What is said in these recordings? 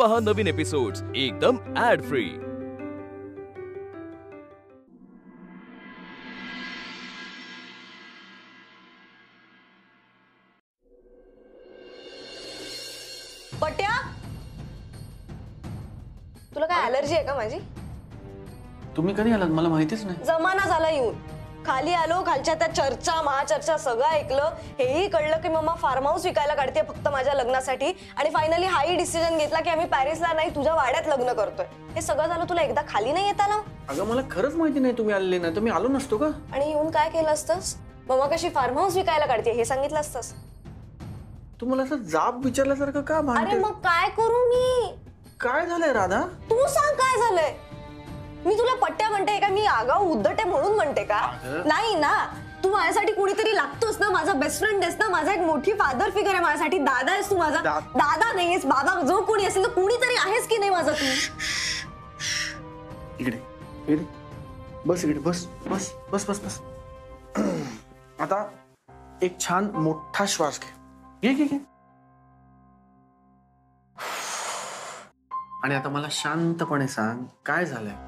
पहा नवीन एपिसोड्स एकदम add free. पट्या, तुला काय ॲलर्जी आहे का माझी? तुम्ही कधी आलात मला माहितीच नाही। जमाना झाला येऊन। खाली आलो, खालच्या त्या चर्चा महाचर्चा सगळं ऐकलं, हेही कळलं की मम्मा फार्म हाऊस विकायला काढते फक्त माझ्या लग्नासाठी, आणि फायनली हाही डिसिजन घेतला की आम्ही पॅरिसला नाही तुझ्या वाड्यात लग्न करतोय। हे सगळं झालं तुला एकदा खाली नाही येत आलं? अगं मला खरंच माहिती नाही तुम्ही आले नाही तर मी आलो नसतो का? आणि येऊन काय केलं असतंस? मम्मा कशी फार्म हाऊस विकायला काढते हे सांगितलं असतंस? तू मला असं जाब विचारल्यासारखं का भांडते? अरे मग काय करू मी? काय झालंय राधा? तू सांग काय झालंय? मी तुला पट्ट्या म्हणते का? मी आगाऊ उद्धट आहे म्हणून म्हणते का? नाही ना, तू माझ्यासाठी कुणीतरी लागतोस ना, माझा बेस्ट फ्रेंड आहेस ना, माझा एक मोठी फादर फिगर आहे माझ्यासाठी, दादा आहेस तू माझा। दादा नाहीयेस, बाबा, जो कोणी असेल तर कुणीतरी आहेस की नाही माझा तू? इकडे इकडे बस, इकडे बस बस बस बस बस। आता एक छान मोठा श्वास घे, घे घे। आणि आता मला शांतपणे सांग काय झालंय?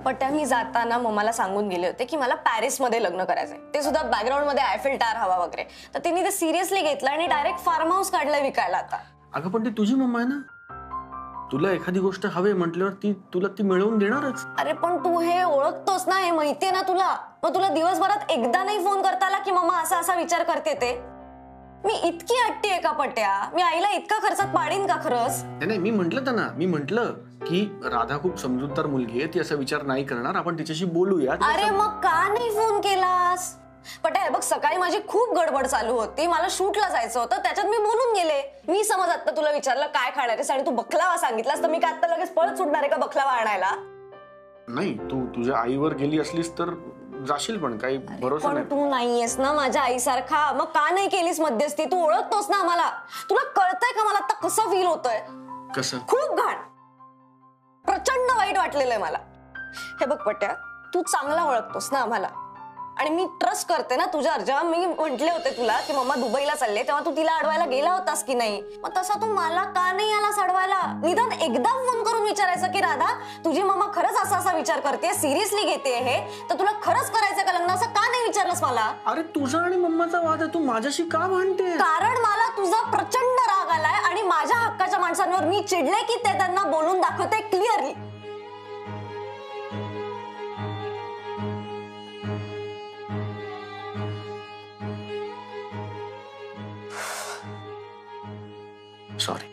पट्ट्या, मी जाताना मम्माला सांगून गेले होते की मला पॅरिस मध्ये लग्न करायचंय, ते सुद्धा बॅकग्राऊंड मध्ये आयफेल टावर हवा वगैरे, तर तिने ते सिरियसली घेतलं आणि डायरेक्ट फार्म हाऊस काढलं विकायला आता। अगं पण ती तुझी मम्मा आहे ना, तुला एखादी गोष्ट हवे म्हटल्यावर तुला ती मिळवून देणारच। अरे पण तू हे ओळखतोस ना, हे माहितीये ना तुला, मग तुला दिवसभरात एकदा नाही फोन करता आला की मम्मा असा असा विचार करते ते? मी इतकी हट्टी आहे का पट्ट्या? मी आईला इतका खर्चात पाडीन का खरंच? नाही, मी म्हंटल त्यांना, मी म्हंटल की राधा खूप समजूतदार मुलगी आहे, ती असा विचार नाही करणार, आपण तिच्याशी बोलूया। अरे मग का नाही फोन केलास? पट्या, बघ सकाळी माझी खूप गडबड चालू होती, मला शूटला जायचं होतं, त्याच्यात मी बोलून गेले। मी समज आता तुला विचारलं काय खाणार आहेस आणि तू बकलावा सांगितलास तर मी काय आता लगेच पळत सुटणार आहे का बकलावा आणायला? नाही, तू तुझ्या आईवर गेली असलीस तर जाशील, पण काही भरोसा नाही। पण तू नाहीयेस ना माझ्या आईसारखा, मग का नाही केलीस मध्यस्थी? तू ओळखतोस ना मला, तुला कळतंय का मला आता कसं फील होतंय? कसं? खूप घाण, प्रचंड वाईट वाटलेलं आहे मला। हे बघ पट्या, तू चांगला ओळखतोस ना आम्हाला, आणि मी ट्रस्ट करते ना तुझ्यावर। जेव्हा मी म्हटले होते तुला की मम्मा दुबईला चालले, तेव्हा तू तिला अडवायला गेला होतास की नाही? मग तसा तू मला का नाही आलास अडवायला? निदान एकदा फोन करून विचारायचं की राधा, तुझी मम्मा खरंच असा असा विचार करते, सिरियसली घेते हे, तर तुला खरंच करायचं का लग्न? असं का नाही विचारलंस मला? अरे तुझा आणि मम्माचा वाद आहे, तू माझ्याशी का भांडते? कारण मला तुझा प्रचंड राग आलाय आणि माझ्या हक्काच्या माणसांवर मी चिडले की ते त्यांना बोलून दाखवते क्लिअरली। सॉरी।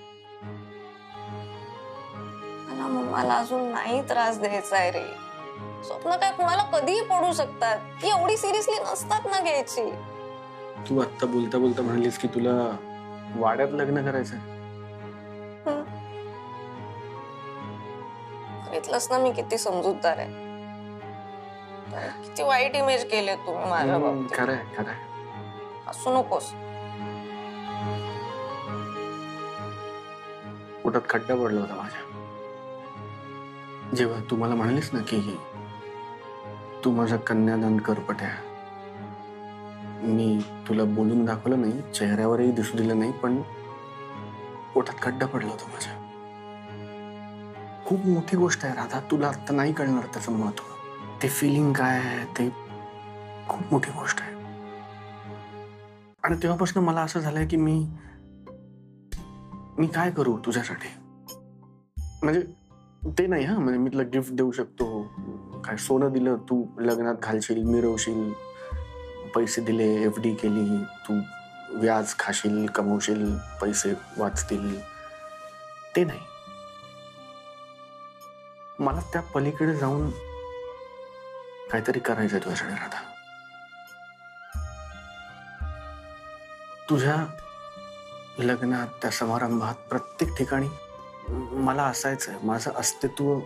मला मम्माला अजून नाही त्रास द्यायचा आहे रे। स्वप्न काय कुणाला कधीही पडू शकतात, ती एवढी सिरियसली नसतात ना घ्यायची। तू आता बोलता बोलता म्हणालीस की तुला वाड्यात लग्न करायचंय। बघितलंस ना मी किती समजूतदार आहे, किती वाईट इमेज केले तुम्ही माझ्या बाबतीत। खरंय खरंय, हसू नकोस। पोटात खड्डा पडला होता माझ्या जेव्हा तू मला म्हणालीस ना की तू माझं कन्यादान कर पट्या। मी तुला बोलून दाखवलं नाही, चेहऱ्यावरही दिसू दिलं नाही, पण पोटात खड्डा पडला होता माझ्या। खूप मोठी गोष्ट आहे राधा, तुला आता नाही कळणार त्याचं महत्व, ते फिलिंग काय आहे ते खूप मोठी गोष्ट आहे। आणि तेव्हापासून मला असं झालंय की मी काय करू तुझ्यासाठी? म्हणजे ते नाही, हा म्हणजे मी तुला गिफ्ट देऊ शकतो, काय सोनं दिलं तू लग्नात घालशील, मिरवशील, पैसे दिले, FD केली, तू व्याज खाशील, कमवशील, पैसे वाचतील, ते नाही। मला त्या पलीकडे जाऊन काहीतरी करायचंय तुझ्यासाठी राधा। तुझ्या लग्नात, त्या समारंभात, प्रत्येक ठिकाणी मला असायचंय, माझं अस्तित्व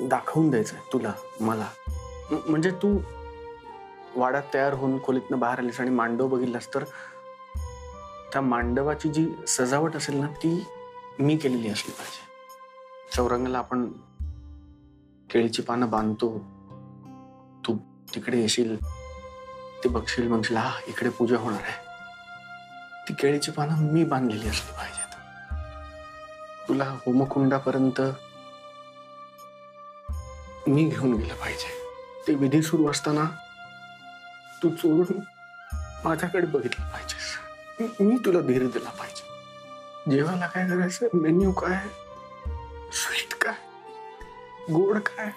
दाखवून द्यायचंय तुला, मला। म्हणजे तू वाड्यात तयार होऊन खोलीतनं बाहेर आलीस आणि मांडव बघितलास तर त्या मांडवाची जी सजावट असेल ना ती मी केलेली असली पाहिजे। चौरंगाला आपण केळीची पानं बांधतो, तू तिकडे येशील, ते बघशील, म्हणशील हा इकडे पूजा होणार आहे, ती केळीची पानं मी बांधलेली असली पाहिजेत। तुला होमकुंडापर्यंत मी घेऊन गेलं पाहिजे. ते विधी सुरू असताना तू चोरून माझ्याकडे बघितलं पाहिजेस. मी तुला धीर दिला पाहिजे. जेवायला काय करायचं, मेन्यू काय, स्वीट काय, गोड काय,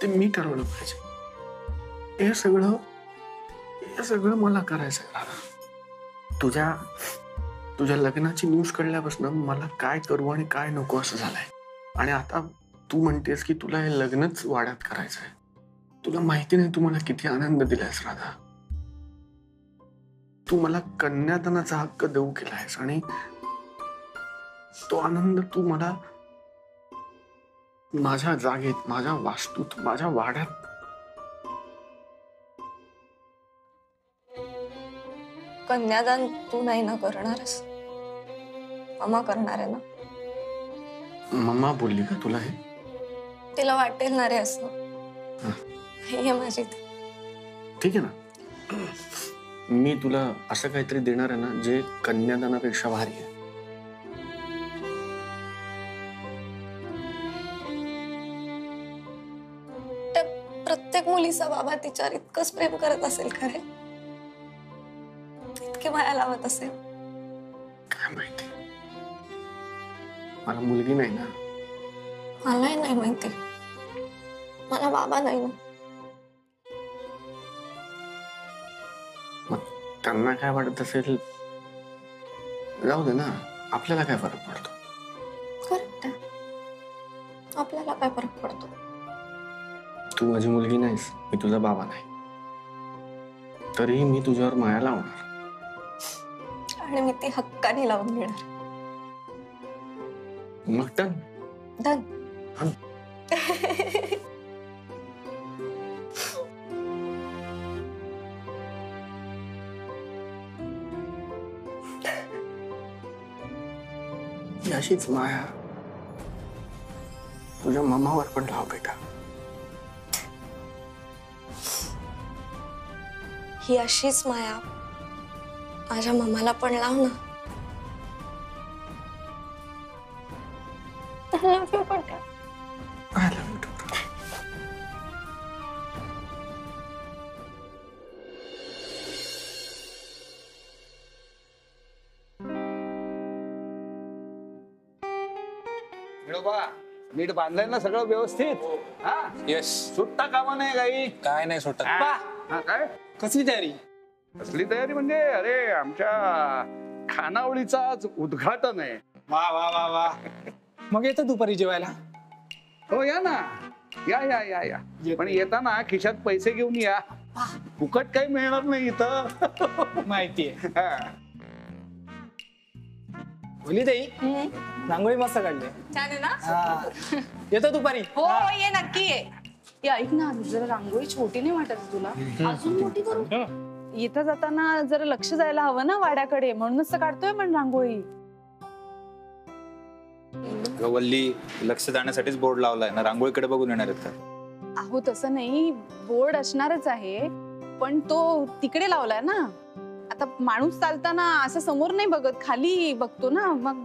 ते मी ठरवलं पाहिजे. हे सगळं मला करायचंय राधा. तुझ्या लग्नाची न्यूज कळल्यापासून मला काय करू आणि काय नको असं झालंय. आणि आता तू म्हणतेस की तुला हे लग्नच वाड्यात करायचंय. तुला माहिती नाही तू मला किती आनंद दिलायस राधा. तू मला कन्यादानाचा हक्क देऊ केलायस आणि तो आनंद तू मला माझ्या जागेत, माझ्या वास्तूत, माझ्या वाड्यात. कन्यादान तू नाही ना करणारस, मम्मा करणार आहे ना. मम्मा बोलली का तुला हे? तिला वाटेल ना रे असं. हे माझी ठीक आहे ना. मी तुला असं काहीतरी देणार आहे ना जे कन्यादानापेक्षा भारी आहे. प्रत्येक मुलीचा बाबा तिच्यावर इतकंच प्रेम करत असेल खरे, इतकी माया लावत असेल. काय माहिती, मला मुलगी नाही ना. मलाही नाही माहिती, मला बाबा नाही ना. मग त्यांना काय वाटत असेल, जाऊ दे ना. आपल्याला काय फरक पडतो? करेक्ट आहे, आपल्याला काय फरक पडतो. तू माझी मुलगी नाहीस, मी तुझा बाबा नाही, तरीही मी तुझ्यावर माया लावणार आणि मी ती हक्काने लावून घेणार. मग डन. डन. अशीच माया तुझ्या मामावर पण लाव बेटा. ही अशीच माया माझ्या मम्माला पण लाव ना. I love you, पट्या. I love you too. नीट बांधलंय ना सगळं व्यवस्थित? हा यस. सुट्टा कामा नाही काही. काय नाही सुटत. हा, काय कसली तयारी? कसली तयारी म्हणजे अरे आमच्या खानावळीचा आज उद्घाटन आहे. वा वा वा वा. मग येतो दुपारी जेवायला. हो या ना, या या या या. पण येताना खिशात पैसे घेऊन या. फुकट काही मिळणार नाही इथं. माहितीये. हा. बोली ताई, रांगोळी मस्त काढली. छान आहे ना. हा. येतो दुपारी. हो ये नक्की ये. ये ऐक ना, जरा रांगोळी छोटी नाही वाटत तुला? अजून मोठी करू. येता जाताना जरा लक्ष जायला हवं ना वाड्याकडे, म्हणूनच तर काढतोय पण रांगोळी. वल्ली, लक्ष जाण्यासाठीच बोर्ड लावलाय ना, रांगोळीकडे बघून येणार आहेत का? अहो तसं नाही, बोर्ड असणारच आहे पण तो तिकडे लावलाय ना. आता माणूस चालताना असं समोर नाही बघत, खाली बघतो ना, मग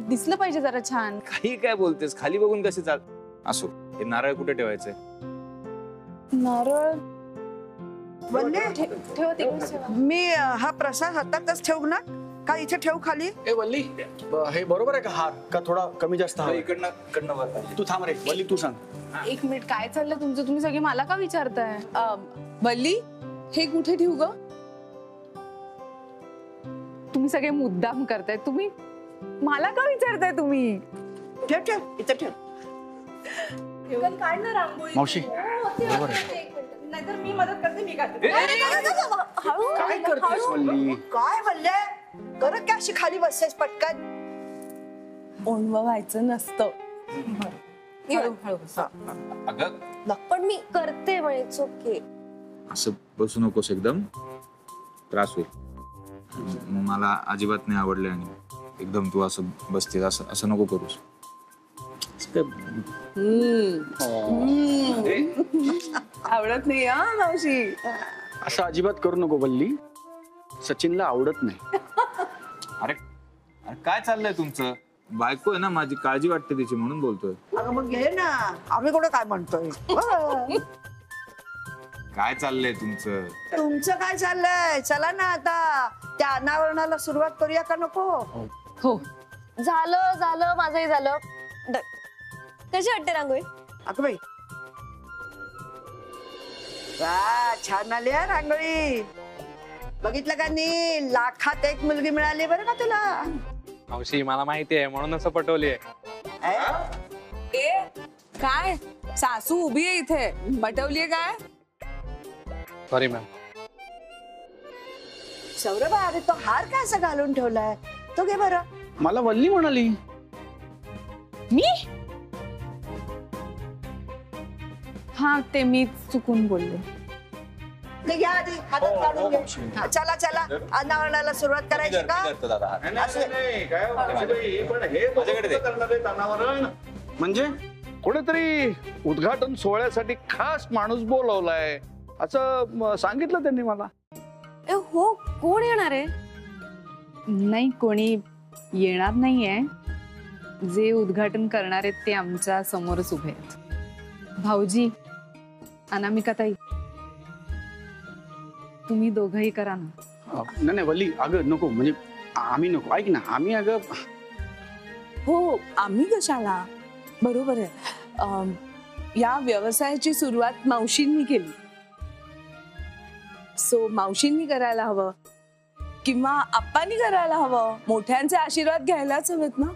दिसलं पाहिजे जरा छान. काही काय बोलतेस, खाली बघून कसे चाल. असो, हे नारळ कुठे ठेवायचे? नारळ ठेव तिकडे. मी हा प्रसाद हातातच ठेवू ना का इथे ठेवू खाली? ए वल्ली, हे बरोबर आहे का हार का थोडा कमी जास्त हवा? इकडनं वर. तू थांब रे वल्ली, तू सांग. एक मिनिट, काय चाललंय तुमचं? तुम्ही सगळे मला का विचारताय? वल्ली, हे कुठे ठेवू ग? तुम्ही सगळे मुद्दाम करताय. तुम्ही मला का विचारताय? तुम्ही ठेव ठेव इथे ठेव. मावशी बरोबर आहे. नाहीतर मी मदत करते. मी करते. काय करतेस वल्ली? काय बोलले? कर की अशी खाली बसतेस पटकन. ओणवं व्हायचं नसतं. अगं पण मी करते म्हणजे चोके. असं बसू नकोस, एकदम त्रास होईल. मला अजिबात नाही आवडले आणि एकदम तू असं बसते, असं नको करूस. आवडत नाही हा मावशी. असं अजिबात करू नको वल्ली, सचिनला आवडत नाही. अरे काय चाललंय तुमचं? बायको आहे ना माझी, काळजी वाटते तिची म्हणून बोलतोय. अगं मग घे ना, आम्ही कुठं काय म्हणतोय. हो. काय चाललंय तुमचं? तुमचं काय चाललंय? चला ना आता त्या अनावरणाला सुरुवात करूया का नको? हो झालं झालं माझंही झालं. कशी वाटते रांगोळी? अगं बाई, वा छान आली हा रांगोळी. बघितलं का नी, लाखात एक मुलगी मिळाली बरं का तुला. मावशी मला माहिती आहे म्हणून असं पटवली. काय सासू उभी आहे इथे, पटवलीये काय? Sorry ma'am. सौरभ, अरे तो हार काय असं घालून ठेवलाय? तो घे बरं. मला वल्ली म्हणाली. मी हा ते मी चुकून बोलले. ते घ्या आधी, हातात काढून घे. हा, चला चला अनावरणाला सुरुवात करायची का? म्हणजे कोणीतरी उद्घाटन सोहळ्यासाठी खास माणूस बोलवलाय असं सांगितलं त्यांनी मला. हो, कोण येणार आहे? नाही, कोणी येणार नाहीये. जे उद्घाटन करणार आहेत ते आमच्या समोरच उभे आहेत. भाऊजी, अनामिकाताई, तुम्ही दोघंही करा ना. नाही वल्ली, अगं नको, म्हणजे आम्ही नको. ऐक ना, आम्ही अगं. हो, आम्ही कशाला? बरोबर आहे. या व्यवसायाची सुरुवात मावशींनी केली, सो मावशींनी करायला हवं किंवा आप्पांनी करायला हवं. मोठ्यांचे आशीर्वाद घ्यायलाच हवेत ना.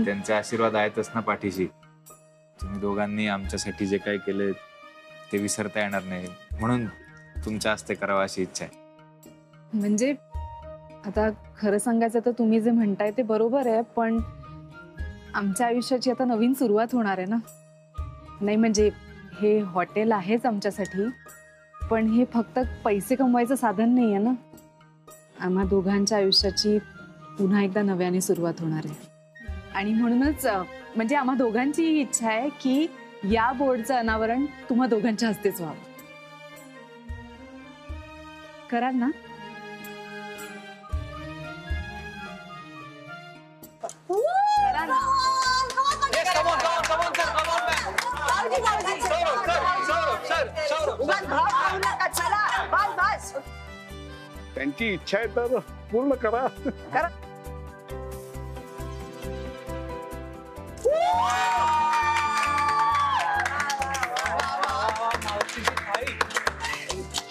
त्यांचे आशीर्वाद आहेतच ना पाठीशी. तुम्ही दोघांनी आमच्यासाठी जे काही केले ते विसरता येणार नाही, म्हणून तुमच्या हस्ते करावं अशी इच्छा आहे. म्हणजे आता खरं सांगायचं तर तुम्ही जे म्हणताय ते बरोबर आहे, पण आमच्या आयुष्याची आता नवीन सुरुवात होणार आहे ना. नाही म्हणजे हे हॉटेल आहेच आमच्यासाठी, पण हे फक्त पैसे कमवायचं साधन नाही आहे ना. आम्हा दोघांच्या आयुष्याची पुन्हा एकदा नव्याने सुरुवात होणार आहे. आणि म्हणूनच म्हणजे आम्हा दोघांची ही इच्छा आहे की या बोर्डचं अनावरण तुम्हा दोघांच्या हस्तेच व्हावं. कराल ना? करा ना. उगाच भाव खाऊ नका. चला बस बस. त्यांची इच्छा आहे तर पूर्ण करा.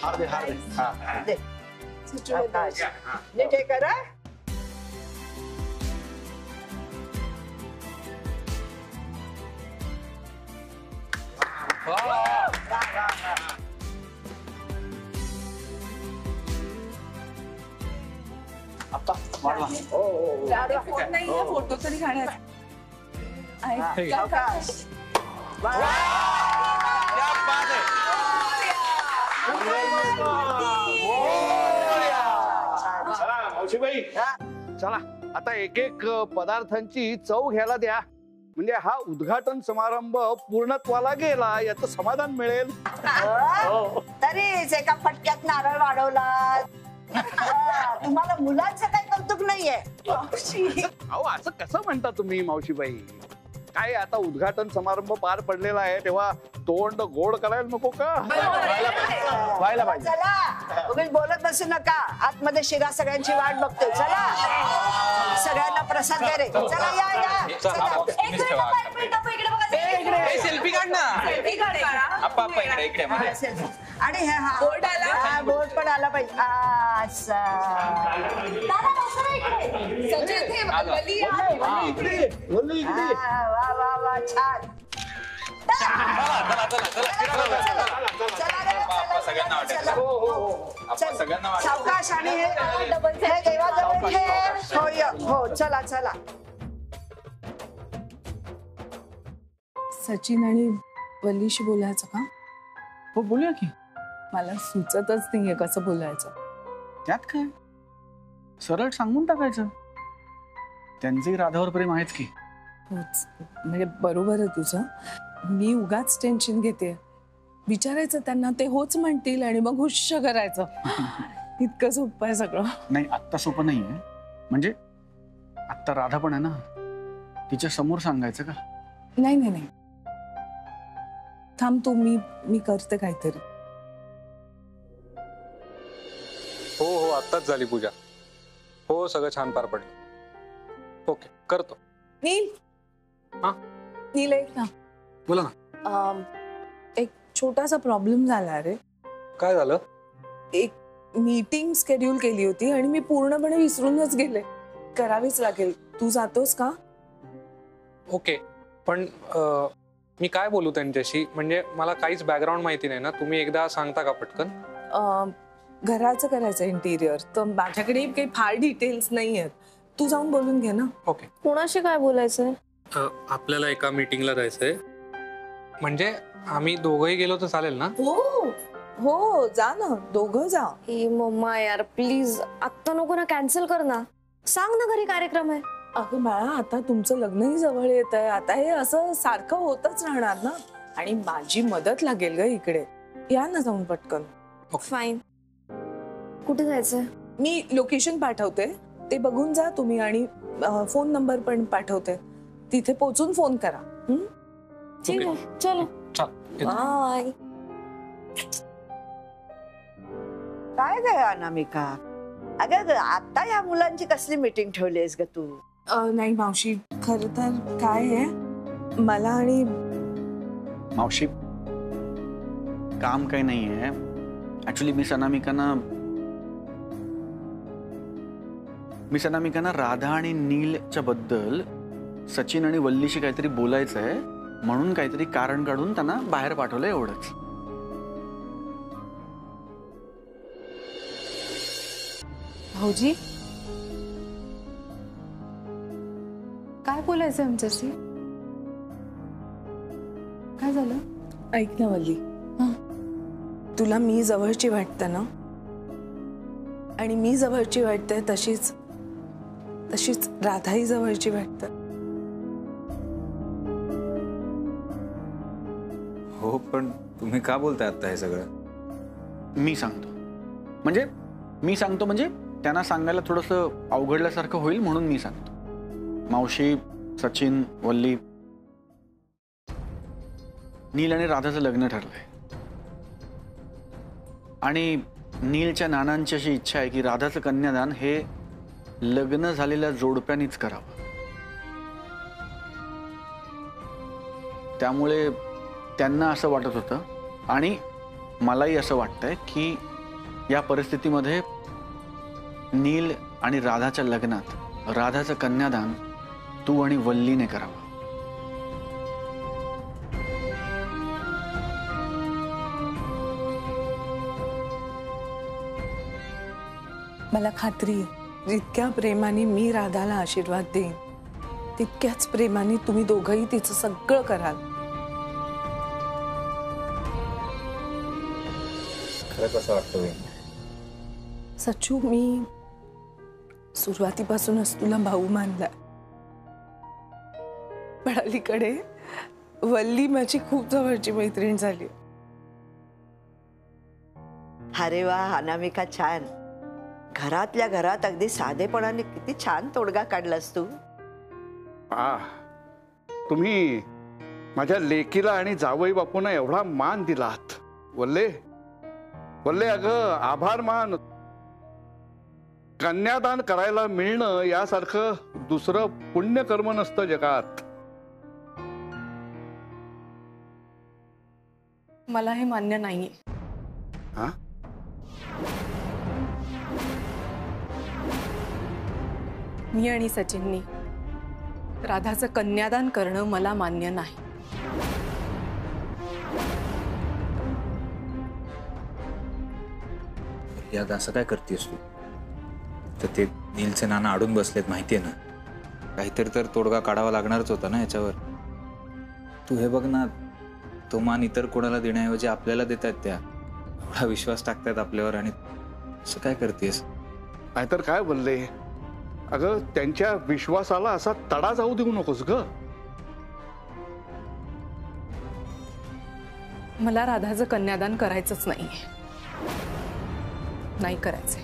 हार दे, हार दे. दे. आकाश, नीट हे करा. फोन नाहीये, फोटो तरी काढायचा. आकाश. मावशीबाई, चला आता एक एक पदार्थांची चव घ्यायला द्या, म्हणजे हा उद्घाटन समारंभ पूर्णत्वाला गेला याचं समाधान मिळेल. तरीच एका फटक्यात नारळ वाढवला. तुम्हाला मुलांचं काही कौतुक नाहीये. अहो असं कसं म्हणता तुम्ही मावशीबाई? काय आता उद्घाटन समारंभ पार पडलेला आहे तेव्हा तोंड गोड करायला नको का? व्हायला पाहिजे. चला तुम्ही बोलत बसू नका. आतमध्ये शिरा सगळ्यांची वाट बघतोय. चला सगळ्यांना प्रसाद दे रे. चला या या. चला. सेल्फी काढ ना. आप्पा इकडे हा, selfie. आणि हे हा बोर्ड आला? हा, बोर्ड पण आला पाहिजे. सचिन, हे वल्ली या. वा वा वा छान. सावकाश. आणि हे देवाजवळ ठेव. हो चला चला. सचिन आणि वल्लीशी बोलायचं का? हो बोलूया की. मला सुचतच नाहीये कसं बोलायचं. त्यात काय, सरळ सांगून टाकायचं. त्यांचंही राधावर प्रेम आहेच की. होच, म्हणजे बरोबर आहे तुझं. मी उगाच टेन्शन घेते. विचारायचं त्यांना, ते होच म्हणतील आणि मग हुश्श करायचं. इतकं सोपं आहे सगळं. नाही आत्ता सोपं नाहीये. म्हणजे आत्ता राधा पण आहे ना, तिच्या समोर सांगायचं का? नाही नाही नाही, थांब तू, मी करते काहीतरी. हो हो, आत्ताच झाली पूजा. हो, सगळं छान पार पडलं. ओके, करतो. नील. हा? नील एक ना. बोला ना. एक छोटासा प्रॉब्लेम झाला रे. काय झालं? एक मीटिंग शेड्यूल केली होती आणि मी पूर्णपणे विसरूनच गेले. करावीच लागेल. तू जातोस का? ओके, पण मी काय बोलू त्यांच्याशी? म्हणजे मला काहीच बॅकग्राऊंड माहिती नाही ना. तुम्ही एकदा सांगता का पटकन? घराचं करायचं इंटिरियर, तर माझ्याकडे काही फार डिटेल्स नाही आहेत. तू जाऊन बोलून घे ना. ओके. कोणाशी काय बोलायचंय? आपल्याला एका मीटिंगला जायचंय. म्हणजे आम्ही दोघंही गेलो तर चालेल ना? हो हो, जा ना, दोघं जा. ए मम्मा यार प्लीज, आत्ता नको ना, कॅन्सल कर ना. सांग ना घरी कार्यक्रम आहे. अगं बाळा, आता तुमचं लग्नही जवळ येत आहे. आता हे असं सारखं होतच राहणार ना. आणि माझी मदत लागेल ग इकडे. या ना जाऊन पटकन. फाईन. कुठे जायचंय? मी लोकेशन पाठवते, ते बघून जा तुम्ही. आणि फोन नंबर पण पाठवते, तिथे पोहोचून फोन करा. ठीक आहे, चलो. बाय. काय ग अनामिका, अगं आता या मुलांची कसली मीटिंग ठेवलीस ग तू? नाही मावशी, खर तर काय आहे, मला आणि मावशी काम काही नाहीये. ऍक्च्युली मिस अनामिकांना राधा आणि नीलच्या बद्दल सचिन आणि वल्लीशी काहीतरी बोलायचं आहे, म्हणून काहीतरी कारण काढून त्यांना बाहेर पाठवलं, एवढंच. भाऊजी, काय बोलायचं आमच्याशी? काय झालं? ऐक ना वल्ली, तुला मी जवळची वाटते ना, आणि मी जवळची वाटते तशीच राधाही जवळची वाटते. हो, पण तुम्ही का बोलताय आता हे सगळं? मी सांगतो म्हणजे त्यांना सांगायला थोडंसं अवघडल्यासारखं होईल, म्हणून मी सांगतो. मावशी, सचिन, वल्ली, नील आणि राधाचं लग्न ठरलंय. आणि नीलच्या नानांची अशी इच्छा आहे की राधाचं कन्यादान हे लग्न झालेल्या जोडप्यानीच करावं. त्यामुळे त्यांना असं वाटत होतं, आणि मलाही असं वाटतंय की या परिस्थितीमध्ये नील आणि राधाच्या लग्नात राधाचं कन्यादान तू आणि वल्लीने करावं. मला खात्री आहे, जितक्या प्रेमाने मी राधाला आशीर्वाद देईन, तितक्याच प्रेमाने तुम्ही दोघंही तिचं सगळं कराल. खरं कसं वाटतं? सचू, मी सुरुवातीपासूनच तुला भाऊ मानला, पण अलीकडे वल्ली माझी खूप जवळची मैत्रीण झाली. अरे वा अनामिका, छान. घरातल्या घरात अगदी साधेपणाने किती छान तोडगा काढलास तू. तुम्ही माझ्या लेकीला आणि जावई बापूंना एवढा मान दिलात. वल्ले अगं, आभार मान. कन्यादान करायला मिळणं यासारखं दुसरं पुण्यकर्म नसतं जगात. मला हे मान्य नाहीये. हा? मी आणि सचिननी राधाचं कन्यादान करणं मला मान्य नाही. यात असं काय करतेस तू? तर ते नीलचे नाना अडून बसलेत, माहितीये ना. काहीतरी तर तोडगा काढावा लागणारच होता ना याच्यावर. तू हे बघ ना, तो मान इतर कोणाला देण्याऐवजी आपल्याला देतात. त्या एवढा विश्वास टाकतात आपल्यावर, आणि असं काय करतेस? नाहीतर काय बोलले अगं, त्यांच्या विश्वासाला असा तडा जाऊ देऊ नकोस ग. मला राधाचं कन्यादान करायचंच नाहीये. नाही करायचंय.